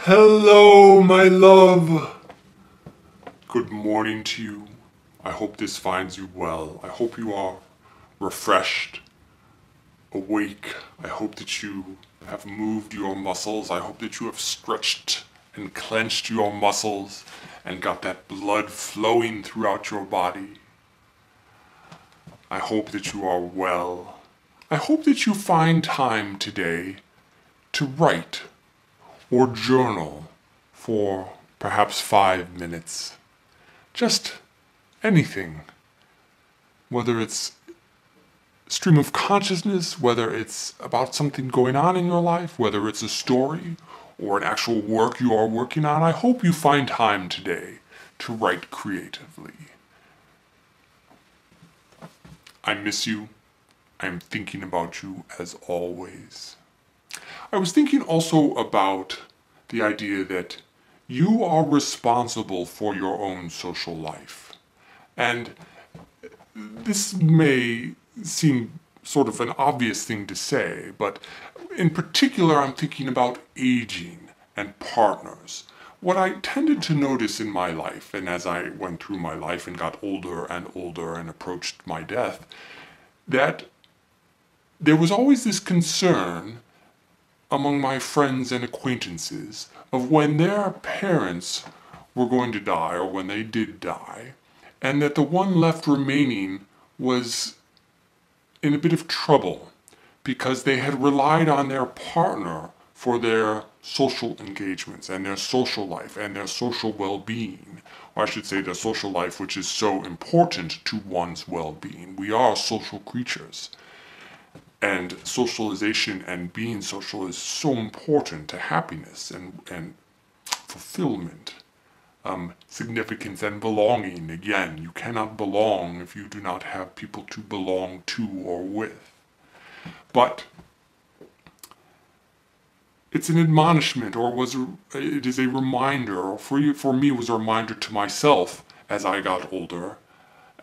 Hello, my love. Good morning to you. I hope this finds you well. I hope you are refreshed, awake. I hope that you have moved your muscles. I hope that you have stretched and clenched your muscles and got that blood flowing throughout your body. I hope that you are well. I hope that you find time today to write or journal for perhaps 5 minutes. Just anything. Whether it's stream of consciousness, whether it's about something going on in your life, whether it's a story or an actual work you are working on, I hope you find time today to write creatively. I miss you. I am thinking about you as always. I was thinking also about the idea that you are responsible for your own social life. And this may seem sort of an obvious thing to say, but in particular I'm thinking about aging and partners. What I tended to notice in my life, and as I went through my life and got older and approached my death, that there was always this concern among my friends and acquaintances of when their parents were going to die or when they did die, and that the one left remaining was in a bit of trouble because they had relied on their partner for their social engagements and their social life and their social well-being. Or I should say their social life, which is so important to one's well-being. We are social creatures. And socialization and being social is so important to happiness and fulfillment, significance and belonging. Again, you cannot belong if you do not have people to belong to or with. But it's an admonishment, or it is a reminder, or for me it was a reminder to myself as I got older,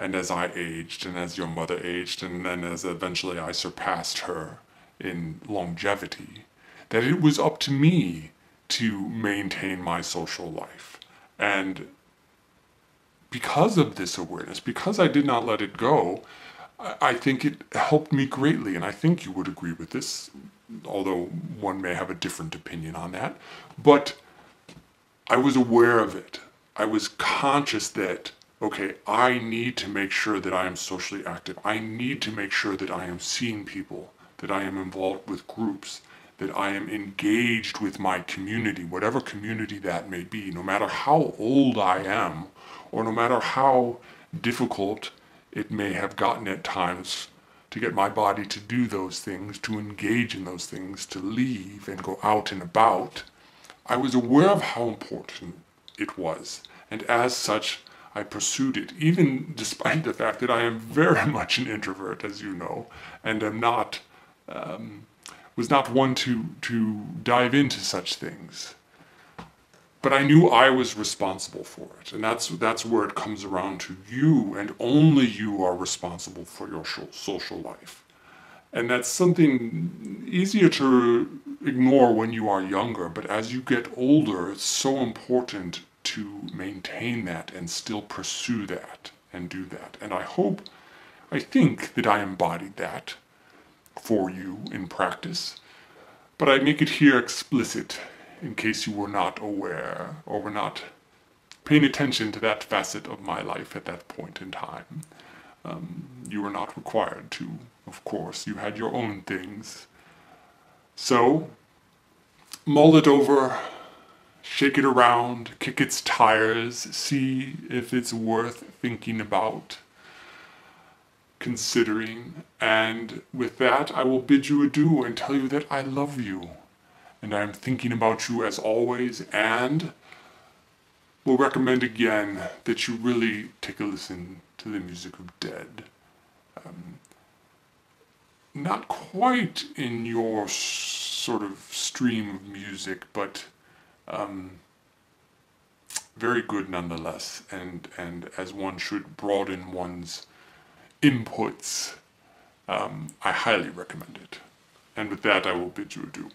and as I aged, and as your mother aged, and then as eventually I surpassed her in longevity, that it was up to me to maintain my social life. And because of this awareness, because I did not let it go, I think it helped me greatly, and I think you would agree with this, although one may have a different opinion on that. But I was aware of it. I was conscious that, okay, I need to make sure that I am socially active. I need to make sure that I am seeing people, that I am involved with groups, that I am engaged with my community, whatever community that may be, no matter how old I am, or no matter how difficult it may have gotten at times to get my body to do those things, to engage in those things, to leave and go out and about. I was aware of how important it was, and as such, I pursued it, even despite the fact that I am very much an introvert, as you know, and am not, was not one to dive into such things. But I knew I was responsible for it, and that's where it comes around to. You, and only you, are responsible for your social life. And that's something easier to ignore when you are younger, but as you get older, it's so important to maintain that and still pursue that and do that. And I think that I embodied that for you in practice, but I make it here explicit in case you were not aware or were not paying attention to that facet of my life at that point in time. You were not required to, of course. You had your own things. So, mull it over, shake it around, kick its tires, see if it's worth thinking about, considering, and with that I will bid you adieu and tell you that I love you, and I am thinking about you as always, and will recommend again that you really take a listen to the music of Dehd. Not quite in your sort of stream of music, but very good nonetheless, and as one should broaden one's inputs, I highly recommend it. And with that, I will bid you adieu.